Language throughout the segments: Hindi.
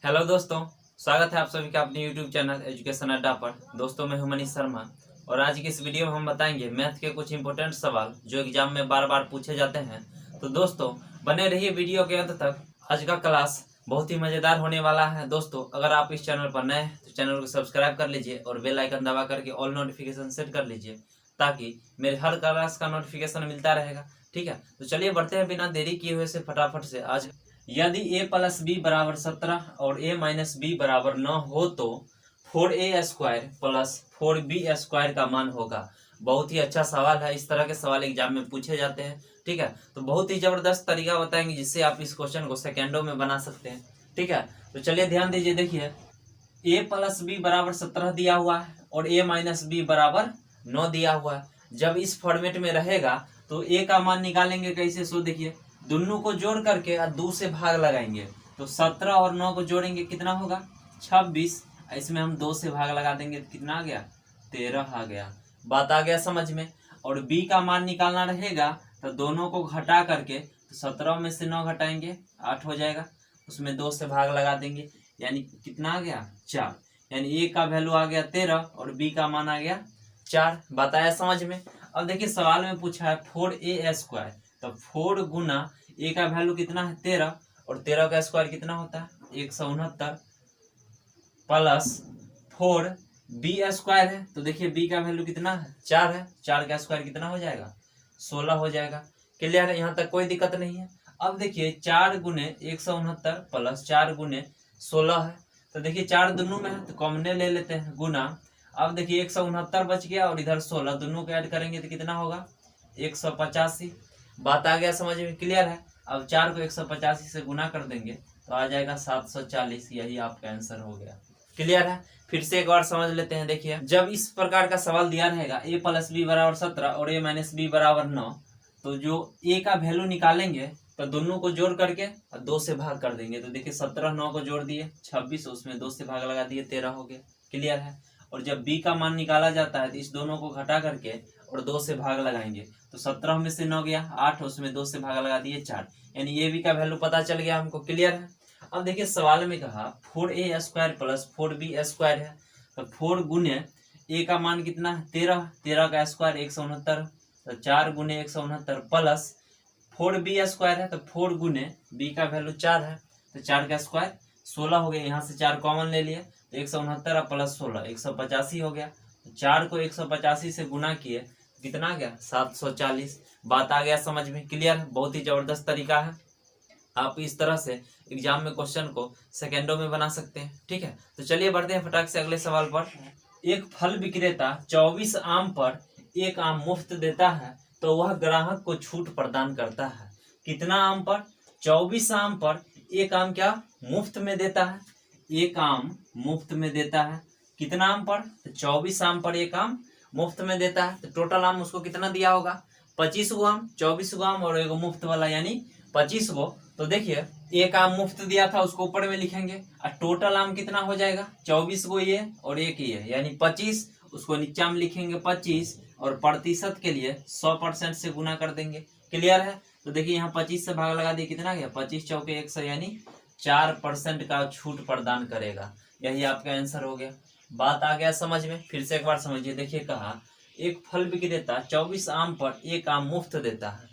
हेलो दोस्तों, स्वागत है आप सभी का अपने यूट्यूब चैनल एजुकेशन अड्डा पर। दोस्तों मैं हूं मनीष शर्मा और आज की इस वीडियो में हम बताएंगे मैथ के कुछ इंपॉर्टेंट सवाल जो एग्जाम में बार बार पूछे जाते हैं। तो दोस्तों बने रहिए वीडियो के अंत तक। आज का क्लास बहुत ही मज़ेदार होने वाला है। दोस्तों अगर आप इस चैनल पर नए हैं तो चैनल को सब्सक्राइब कर लीजिए और बेल आइकन दबा करके ऑल नोटिफिकेशन सेट कर लीजिए ताकि मेरे हर क्लास का नोटिफिकेशन मिलता रहेगा। ठीक है, तो चलिए बढ़ते हैं बिना देरी किए हुए से फटाफट से। आज यदि a प्लस बी बराबर 17 और a माइनस बी बराबर 9 हो तो 4a² प्लस 4b² का मान होगा। बहुत ही अच्छा सवाल है। इस तरह के सवाल एग्जाम में पूछे जाते हैं। ठीक है, तो बहुत ही जबरदस्त तरीका बताएंगे जिससे आप इस क्वेश्चन को सेकेंडों में बना सकते हैं। ठीक है, तो चलिए ध्यान दीजिए। देखिए a प्लस बी बराबर 17 दिया हुआ है और a माइनस बी बराबर 9 दिया हुआ है। जब इस फॉर्मेट में रहेगा तो a का मान निकालेंगे कैसे। सो देखिए दोनों को जोड़ करके 2 से भाग लगाएंगे तो 17 और 9 को जोड़ेंगे कितना होगा 26। इसमें हम 2 से भाग लगा देंगे कितना आ गया 13 आ गया। बात आ गया समझ में। और b का मान निकालना रहेगा तो दोनों को घटा करके तो 17 में से 9 घटाएंगे 8 हो जाएगा। उसमें 2 से भाग लगा देंगे यानी कितना आ गया 4। यानी a का वैल्यू आ गया 13 और b का मान आ गया 4। बताया समझ में। अब देखिए सवाल में पूछा है 4a² तो 4 गुना a का वैल्यू कितना है 13 और 13 का स्क्वायर कितना होता है 169 प्लस 4b² है तो देखिए b का वैल्यू कितना है 4 है। 4 का स्क्वायर कितना हो जाएगा 16 हो जाएगा। क्लियर है, यहाँ तक कोई दिक्कत नहीं है। अब देखिए 4 गुने 169 प्लस 4 गुने 16 है तो देखिए 4 दोनों में है तो कॉमने ले लेते हैं गुना। अब देखिए 169 बच गया और इधर 16 दोनों को ऐड करेंगे तो कितना होगा 185। बात आ गया समझ में। क्लियर है। अब 4 को 185 से गुना कर देंगे तो आ जाएगा 740। यही आपका आंसर हो गया। क्लियर है। फिर से एक बार समझ लेते हैं। देखिए जब इस प्रकार का सवाल दिया रहेगा a प्लस बी बराबर 17 और a माइनस बी बराबर 9 तो जो a का वैल्यू निकालेंगे तो दोनों को जोड़ करके 2 से भाग कर देंगे तो देखिए 17 9 को जोड़ दिए 26 उसमें 2 से भाग लगा दिए 13 हो गया। क्लियर है। और जब b का मान निकाला जाता है तो इस दोनों को घटा करके और 2 से भाग लगाएंगे तो 17 में से 9 गया 8 उसमें 2 से भाग लगा दिए 4 यानी ये b का वैल्यू पता चल गया हमको। क्लियर है। अब देखिए सवाल में कहा 4a² प्लस 4b² है तो 4 गुने a का मान कितना है 13 13 का स्क्वायर 169 तो 4 गुने 169 प्लस 4b² है तो 4 गुने b का वैल्यू 4 है तो 4 का स्क्वायर 16 हो गया। यहाँ से 4 कॉमन ले लिए तो 169 प्लस 16 185 हो गया। तो 4 को 185 से गुना किए कितना आ गया 740। बात आ गया समझ में। क्लियर है। बहुत ही जबरदस्त तरीका है। आप इस तरह से एग्जाम में क्वेश्चन को सेकेंडों में बना सकते हैं। ठीक है, तो चलिए बढ़ते हैं फटाक से अगले सवाल पर। एक फल विक्रेता 24 आम पर 1 आम मुफ्त देता है तो वह ग्राहक को छूट प्रदान करता है। कितना आम पर 24 आम पर 1 आम क्या मुफ्त में देता है 1 आम मुफ्त में देता है। कितना आम पर 24 आम पर 1 आम मुफ्त में देता है तो टोटल आम उसको कितना दिया होगा 25 गो आम। 24 गो आम और 1 मुफ्त वाला यानी 25 गो। तो देखिए 1 आम मुफ्त दिया था उसको ऊपर में लिखेंगे और टोटल आम कितना हो जाएगा 24 गो ये और 1 ये यानी 25 उसको नीचे में लिखेंगे 25 और प्रतिशत के लिए 100% से गुना कर देंगे। क्लियर है। तो देखिए यहाँ 25 से भाग लगा दिए कितना गया 25 चौके 100 यानी 4% का छूट प्रदान करेगा। यही आपका आंसर हो गया। बात आ गया समझ में। फिर से एक बार समझिए। देखिए कहा एक फल विक्रेता 24 आम पर 1 आम मुफ्त देता है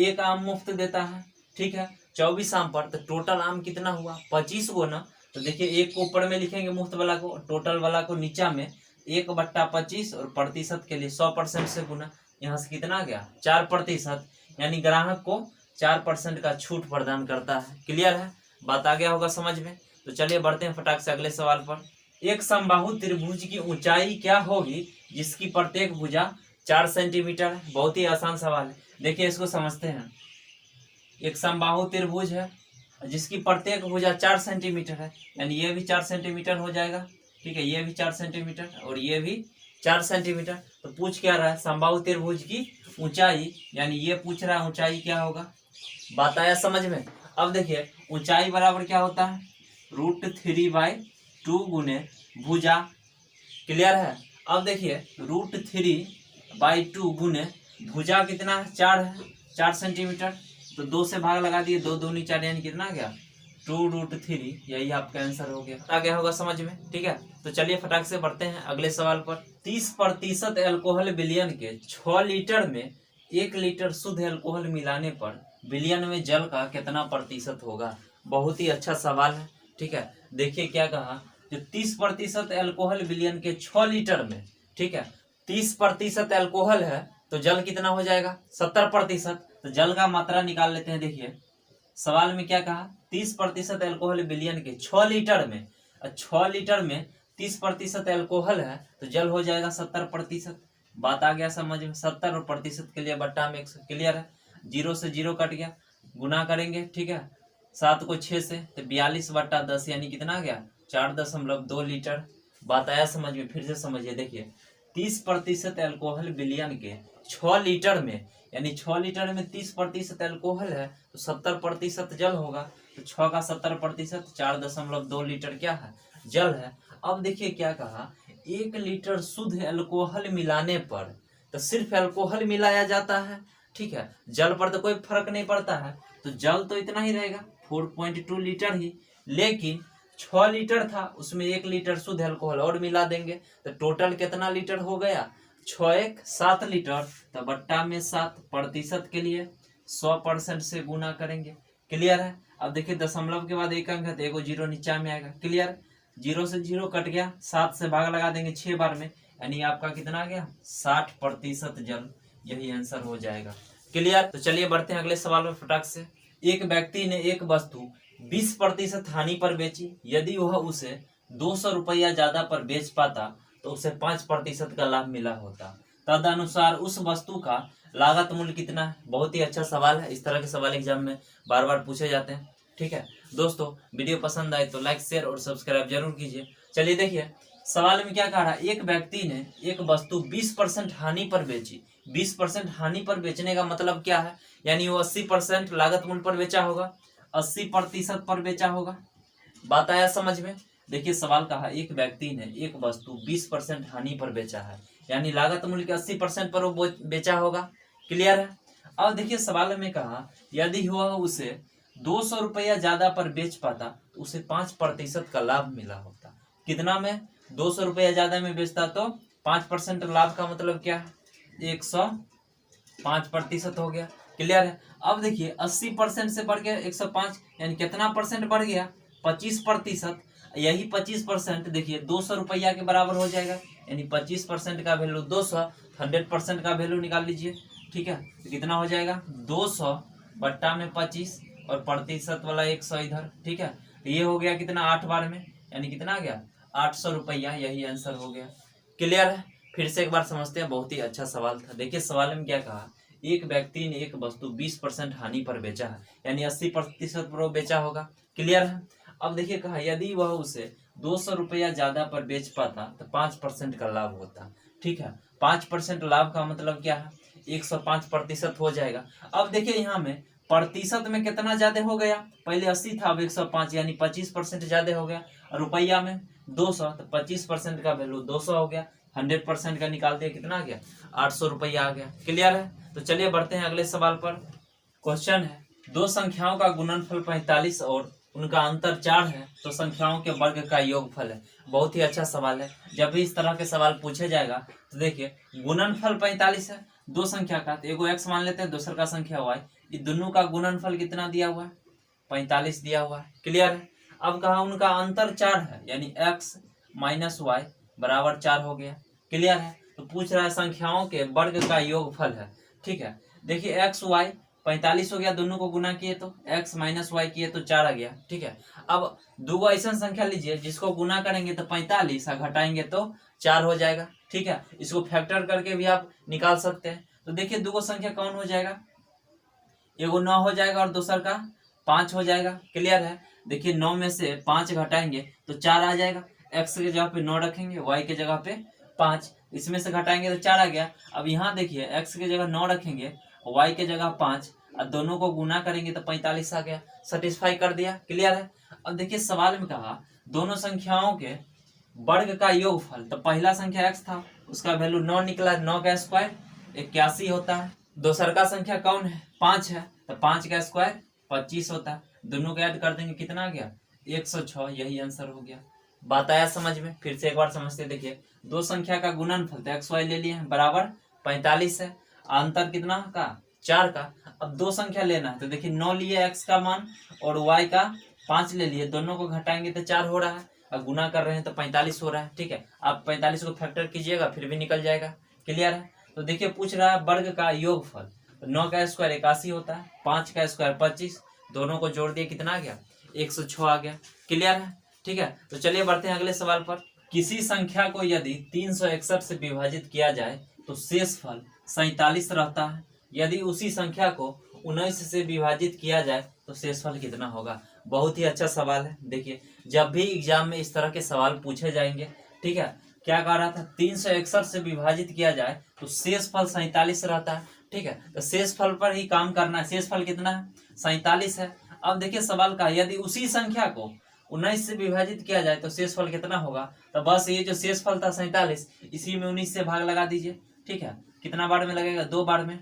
1 आम मुफ्त देता है। ठीक है, 24 आम पर तो टोटल आम कितना हुआ 25 गो ना। तो देखिए 1 को ऊपर में लिखेंगे मुफ्त वाला को टोटल वाला को नीचा में 1/25 और प्रतिशत के लिए 100% से गुना। यहाँ से कितना आ गया 4% यानी ग्राहक को 4% का छूट प्रदान करता है। क्लियर है। बात आ गया होगा समझ में। तो चलिए बढ़ते हैं फटाक से अगले सवाल पर। एक समबाहु त्रिभुज की ऊंचाई क्या होगी जिसकी प्रत्येक भुजा 4 सेंटीमीटर है। बहुत ही आसान सवाल है। देखिए इसको समझते हैं। एक समबाहु त्रिभुज है जिसकी प्रत्येक भुजा 4 सेंटीमीटर है यानी ये भी 4 सेंटीमीटर हो जाएगा। ठीक है, ये भी 4 सेंटीमीटर और ये भी 4 सेंटीमीटर। तो पूछ क्या रहा है समबाहु त्रिभुज की ऊंचाई यानी ये पूछ रहा है ऊंचाई क्या होगा। बात आया समझ में। अब देखिए ऊंचाई बराबर क्या होता है √3/2 गुने भुजा। क्लियर है। अब देखिए √3/2 गुने भुजा कितना है 4 है 4 सेंटीमीटर तो 2 से भाग लगा दिए 2 दूनी 4 यानी कितना आ गया 2√3, यही आपका आंसर हो गया। आ गया होगा समझ में, ठीक है। तो चलिए फटाक से बढ़ते हैं अगले सवाल पर। 30% एल्कोहल विलयन के 6 लीटर में 1 लीटर शुद्ध एल्कोहल मिलाने पर विलयन में जल का कितना प्रतिशत होगा। बहुत ही अच्छा सवाल है, ठीक है। देखिए क्या कहा, जो 30% एल्कोहल विलयन के 6 लीटर में, ठीक है, 30% एल्कोहल है तो जल कितना हो जाएगा 70%। तो जल का मात्रा निकाल लेते हैं। देखिए सवाल में क्या कहा, 30% एल्कोहल विलयन के 6 लीटर में, 6 लीटर में 30% एल्कोहल है तो जल हो जाएगा 70%। बात आ गया समझ में। 70 और प्रतिशत के लिए बट्टा में 100, क्लियर है। 0 से 0 कट गया, गुना करेंगे, ठीक है। 7 को 6 से तो 42/10 यानी कितना आ गया 4.2 लीटर। बात आया समझ में। फिर से समझिए, देखिए 30% एल्कोहल विलयन के 6 लीटर में, यानी 6 लीटर में 30% एल्कोहल है तो 70% जल होगा। तो 6 का 70% 4.2 लीटर क्या है जल है। अब देखिए क्या कहा, 1 लीटर शुद्ध एल्कोहल मिलाने पर, तो सिर्फ एल्कोहल मिलाया जाता है, ठीक है, जल पर तो कोई फर्क नहीं पड़ता है। तो जल तो इतना ही रहेगा 4.2 लीटर ही, लेकिन 6 लीटर था उसमें 1 लीटर शुद्ध एल्कोहल और मिला देंगे तो टोटल कितना लीटर हो गया 6 1 7 लीटर। तो बट्टा में 7 प्रतिशत के लिए 100% से गुना करेंगे, क्लियर है। अब देखिए दशमलव के बाद 1 अंक है तो एगो 0 नीचा में आएगा, क्लियर। 0 से 0 कट गया, 7 से भाग लगा देंगे 6 बार में, यानी आपका कितना आ गया 60% जल, यही आंसर हो जाएगा, क्लियर। तो चलिए बढ़ते हैं अगले सवाल में फटाक से। एक व्यक्ति ने एक वस्तु 20% हानि पर बेची, यदि वह उसे 200 रुपया ज्यादा पर बेच पाता तो उसे 5% का लाभ मिला होता। तदनुसार उस वस्तु का लागत मूल्य कितना है। बहुत ही अच्छा सवाल है, इस तरह के सवाल एग्जाम में बार बार पूछे जाते हैं, ठीक है। दोस्तों वीडियो पसंद आए तो लाइक शेयर और सब्सक्राइब जरूर कीजिए। चलिए देखिए सवाल में क्या कह रहा है, एक व्यक्ति ने एक वस्तु 20% हानि पर बेची। 20% हानि पर बेचने का मतलब क्या है, यानी वो 80% लागत मूल्य पर बेचा होगा, 80% पर बेचा होगा। बात आया समझ में। देखिए सवाल कहा, एक व्यक्ति ने एक वस्तु 20% हानि पर बेचा है, यानी लागत मूल्य के 80% पर वो बेचा होगा, क्लियर है। अब देखिए सवाल में कहा, यदि वह उसे 200 रुपया ज्यादा पर बेच पाता तो उसे 5% का लाभ मिला होता। कितना में 200 रुपया ज्यादा में बेचता तो 5% लाभ का मतलब क्या है 105% हो गया, क्लियर है। अब देखिए 80% से बढ़ गया 105, यानी कितना परसेंट बढ़ गया 25%। यही 25% देखिए 200 रुपया के बराबर हो जाएगा, यानी 25% का वैल्यू 200, 100% का वैल्यू निकाल लीजिए, ठीक है। तो कितना हो जाएगा 200 बट्टा में 25 और प्रतिशत वाला 100 इधर, ठीक है। तो ये हो गया कितना 8 बार में, यानी कितना आ गया 800 रुपया, यही आंसर हो गया, क्लियर है। फिर से एक बार समझते हैं, बहुत ही अच्छा सवाल था। देखिए सवाल में क्या कहा, एक व्यक्ति ने एक वस्तु 20% हानि पर बेचा है, यानी 80% पर वो बेचा होगा, क्लियर है। अब देखिए कहा, यदि वह उसे 200 रुपया ज्यादा पर बेच पाता तो 5% का लाभ होता, ठीक है। 5% लाभ का मतलब क्या है 105% हो जाएगा। अब देखिए यहाँ में प्रतिशत में कितना ज्यादा हो गया, पहले 80 था अब 105, यानी 25% ज्यादा हो गया। और रुपया में 200 तो 25% का वैल्यू 200 हो गया। 100% का निकाल दिया, कितना आ गया 800 रुपया आ गया, क्लियर है। तो चलिए बढ़ते हैं अगले सवाल पर। क्वेश्चन है, दो संख्याओं का गुणनफल 45 और उनका अंतर 4 है तो संख्याओं के वर्ग का योगफल है। बहुत ही अच्छा सवाल है, जब भी इस तरह के सवाल पूछे जाएगा तो देखिए गुणनफल 45 है दो संख्या का, तो एगो x मान लेते हैं, दूसर का संख्या y, ये दोनों का गुणनफल कितना दिया हुआ है 45 दिया हुआ है, क्लियर है। अब कहा उनका अंतर 4 है, यानी x माइनस वाई बराबर 4 हो गया, क्लियर है। तो पूछ रहा है संख्याओं के वर्ग का योगफल है, ठीक है। देखिए एक्स वाई 45 हो गया, दोनों को गुना किए तो x माइनस वाई किए तो 4 आ गया, ठीक है। अब दो ऐसा संख्या लीजिए जिसको गुना करेंगे तो 45 घटाएंगे तो 4 हो जाएगा, ठीक है। इसको फैक्टर करके भी आप निकाल सकते हैं। तो देखिए दो संख्या कौन हो जाएगा, एगो 9 हो जाएगा और दूसर का 5 हो जाएगा, क्लियर है। देखिए 9 में से 5 घटाएंगे तो 4 आ जाएगा, x के जगह पे 9 रखेंगे, y के जगह पे 5, इसमें से घटाएंगे तो 4 आ गया। अब यहाँ देखिए x के जगह 9 रखेंगे, y के जगह 5 और दोनों को गुना करेंगे तो 45 आ गया, सेटिस्फाई कर दिया, क्लियर है। अब देखिए सवाल में कहा दोनों संख्याओं के वर्ग का योगफल, तो पहला संख्या x था उसका वैल्यू 9 निकला, 9 का स्क्वायर 81 होता है। दूसर का संख्या कौन है 5 है, तो 5 का स्क्वायर 25 होता है। दोनों को ऐड कर देंगे कितना आ गया 106, यही आंसर हो गया। बात आया समझ में? फिर से एक बार समझते, देखिए दो संख्या का गुणनफल तो एक्स वाई ले लिए हैं बराबर 45 है, अंतर कितना का 4 का। अब दो संख्या लेना है तो देखिए 9 लिए एक्स का मान और वाई का 5 ले लिए, दोनों को घटाएंगे तो 4 हो रहा है, और गुना कर रहे हैं तो 45 हो रहा है। ठीक है, आप 45 को फैक्टर कीजिएगा फिर भी निकल जाएगा। क्लियर है? तो देखिए पूछ रहा है वर्ग का योगफल, 9 का स्क्वायर 81 होता है, 5 का स्क्वायर 25, दोनों को जोड़ दिए कितना आ गया 106 आ गया। क्लियर है? ठीक है, तो चलिए बढ़ते हैं अगले सवाल पर। किसी संख्या को यदि 361 से विभाजित किया जाए तो शेषफल 47 रहता है, यदि उसी संख्या को 19 से विभाजित किया जाए तो शेषफल कितना होगा। बहुत ही अच्छा सवाल है। देखिए जब भी एग्जाम में इस तरह के सवाल पूछे जाएंगे, ठीक है, क्या कह रहा था 361 से विभाजित किया जाए तो शेषफल 47 रहता है। ठीक है, तो शेषफल पर ही काम करना है। शेषफल कितना है 47 है। अब देखिए सवाल का यदि उसी संख्या को 19 से विभाजित किया जाए तो शेषफल कितना होगा, तो बस ये जो शेषफल था 47, इसी में 19 से भाग लगा दीजिए। ठीक है, कितना बार में लगेगा 2 बार में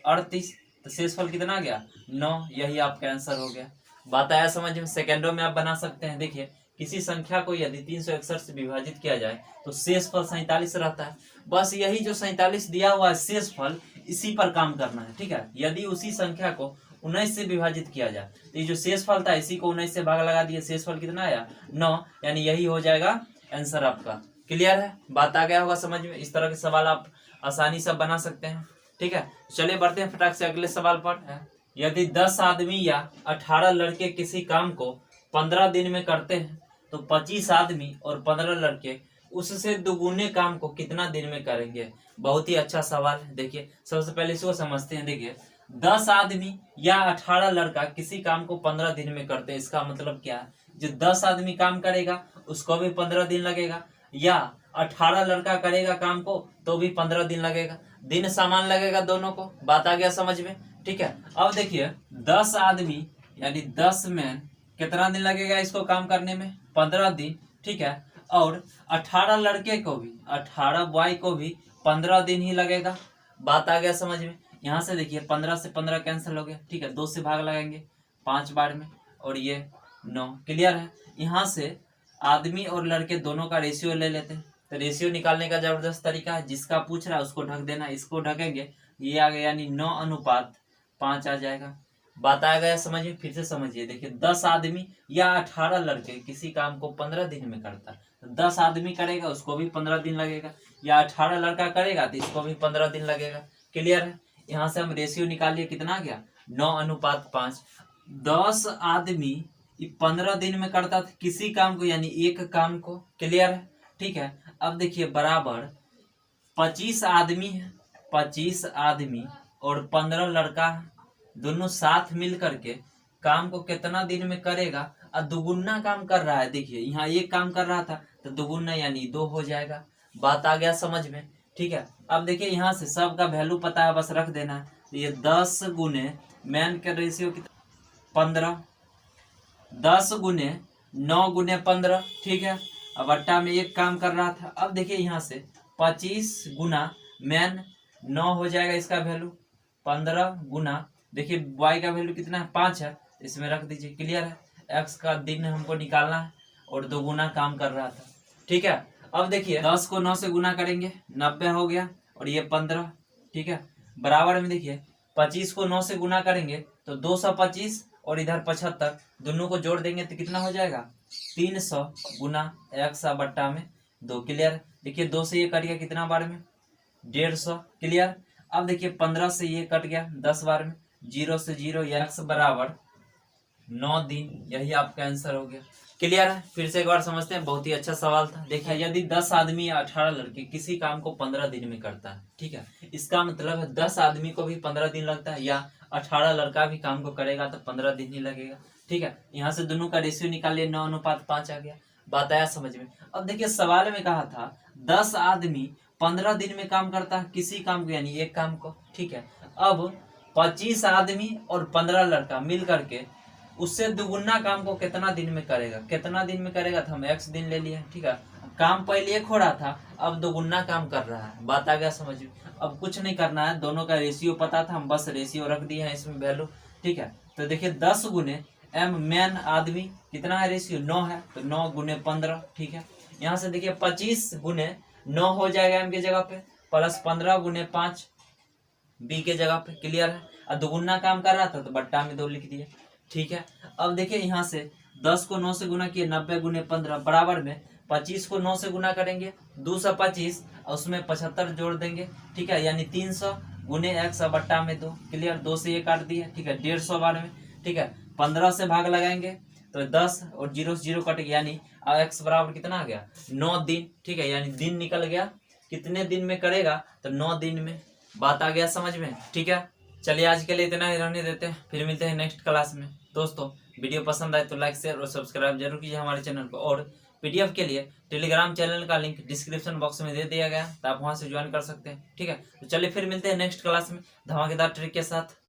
38, तो शेषफल कितना आ गया 9, यही आपका आंसर हो गया। बात आया समझ में? सेकेंडों में आप बना सकते हैं। देखिए किसी संख्या को यदि 361 से विभाजित किया जाए तो शेषफल 47 रहता है, बस यही जो 47 दिया हुआ है शेषफल, इसी पर काम करना है। ठीक है, यदि उसी संख्या को 19 से विभाजित किया जाए तो ये जो शेषफल था इसी को 19 से भाग लगा दिए, शेषफल कितना आया 9, यानी यही हो जाएगा आंसर आपका। क्लियर है? बात आ गया होगा समझ में? इस तरह के सवाल आप आसानी से बना सकते हैं। ठीक है, चलिए बढ़ते हैं फटाक से अगले सवाल पर। यदि 10 आदमी या 18 लड़के किसी काम को 15 दिन में करते हैं तो 25 आदमी और 15 लड़के उससे दुगुने काम को कितना दिन में करेंगे। बहुत ही अच्छा सवाल है। देखिए सबसे पहले इसको समझते हैं। देखिए 10 आदमी या 18 लड़का किसी काम को 15 दिन में करते हैं, इसका मतलब क्या है, जो 10 आदमी काम करेगा उसको भी 15 दिन लगेगा, या 18 लड़का करेगा काम को तो भी 15 दिन लगेगा, दिन समान लगेगा दोनों को। बात आ गया समझ में? ठीक है, अब देखिए 10 आदमी यानी 10 मैन कितना दिन लगेगा इसको काम करने में 15 दिन। ठीक है, और 18 लड़के को भी 18 बॉय को भी 15 दिन ही लगेगा। बात आ गया समझ में? यहाँ से देखिए 15 से 15 कैंसिल हो गया। ठीक है, 2 से भाग लगाएंगे 5 बार में और ये 9। क्लियर है? यहाँ से आदमी और लड़के दोनों का रेशियो ले लेते हैं, तो रेशियो निकालने का जबरदस्त तरीका है, जिसका पूछ रहा है उसको ढक देना, इसको ढकेंगे ये आ गया यानी 9:5 आ जाएगा। बात आ गया समझ में? फिर से समझिए। देखिए 10 आदमी या 18 लड़के किसी काम को 15 दिन में करता है, तो 10 आदमी करेगा उसको भी 15 दिन लगेगा, या 18 लड़का करेगा तो इसको भी 15 दिन लगेगा। क्लियर है? यहाँ से हम रेशियो निकालिए कितना आ गया 9:5। 10 आदमी 15 दिन में करता था किसी काम को यानी एक काम को। क्लियर है? ठीक है, अब देखिए बराबर 25 आदमी है, 25 आदमी और 15 लड़का है, दोनों साथ मिल करके काम को कितना दिन में करेगा, और दुगुना काम कर रहा है। देखिए यहाँ एक काम कर रहा था तो दुगुना यानी 2 हो जाएगा। बात आ गया समझ में? ठीक है, अब देखिए यहाँ से सबका वैल्यू पता है, बस रख देना है। तो ये 10 गुने मैन का रेशियो कितना 15, 10 गुने 9 गुने 15। ठीक है, अब अट्टा में एक काम कर रहा था। अब देखिए यहाँ से 25 गुना मैन 9 हो जाएगा, इसका वैल्यू 15 गुना देखिए y का वैल्यू कितना है 5 है, इसमें रख दीजिए। क्लियर है? x का दिन हमको निकालना है और 2 गुना काम कर रहा था। ठीक है, अब देखिए 10 को 9 से गुना करेंगे 90 हो गया और ये 15। ठीक है, बराबर में देखिए 25 को 9 से गुना करेंगे तो 225 और इधर 75, दोनों को जोड़ देंगे तो कितना हो जाएगा 300 गुना x बट्टा में 2। क्लियर? देखिए 2 से ये कट गया कितना बार में 150। क्लियर? अब देखिए 15 से ये कट गया 10 बार में, 0 से 0 x बराबर 9 दिन, यही आपका आंसर हो गया। क्लियर है? फिर से एक बार समझते हैं, बहुत ही अच्छा सवाल था। देखिए यदि 10 आदमी या 18 लड़के किसी काम को 15 दिन में करता है, ठीक है, इसका मतलब है 10 आदमी को भी 15 दिन लगता है, या 18 लड़का भी काम को करेगा तो 15 दिन ही लगेगा। ठीक है, यहाँ से दोनों का रेशियो निकालिए 9:5 आ गया। बात आया समझ में? अब देखिए सवाल में कहा था 10 आदमी 15 दिन में काम करता है किसी काम को यानी एक काम को। ठीक है, अब 25 आदमी और 15 लड़का मिल करके उससे दुगुना काम को कितना दिन में करेगा, कितना दिन में करेगा, तो हम x दिन ले लिए। ठीक है, काम पहले एक हो रहा था, अब दुगुना काम कर रहा है। बात आ गया समझ में? अब कुछ नहीं करना है, दोनों का रेशियो पता था, हम बस रेशियो रख दिए हैं इसमें वैल्यू। ठीक है, तो देखिए 10 गुने एम मैन आदमी कितना है रेशियो 9 है, तो 9 गुने 15, ठीक है। यहाँ से देखिए 25 गुने 9 हो जाएगा एम के जगह पे, प्लस 15 गुने 5 बी के जगह पे, क्लियर है। और दुगुना काम कर रहा था तो बट्टा में 2 लिख दिए, ठीक है। अब देखिए यहाँ से 10 को 9 से गुना किए, 90 गुने 15 बराबर में 25 को 9 से गुना करेंगे 225, और उसमें 75 जोड़ देंगे, ठीक है, यानी 300 गुने 100 बट्टा में 2, क्लियर। 2 से ये काट दिया, ठीक है, 150 बार में, ठीक है। 15 से भाग लगाएंगे तो 10 और 0 से 0 कट गया, यानी x बराबर कितना आ गया 9 दिन, ठीक है, यानी दिन निकल गया। कितने दिन में करेगा तो 9 दिन में। बात आ गया समझ में, ठीक है। चलिए आज के लिए इतना ही रहने देते हैं, फिर मिलते हैं नेक्स्ट क्लास में। दोस्तों वीडियो पसंद आए तो लाइक शेयर और सब्सक्राइब जरूर कीजिए हमारे चैनल को, और पीडीएफ के लिए टेलीग्राम चैनल का लिंक डिस्क्रिप्शन बॉक्स में दे दिया गया, तो आप वहां से ज्वाइन कर सकते हैं, ठीक है। तो चलिए फिर मिलते हैं नेक्स्ट क्लास में धमाकेदार ट्रिक के साथ।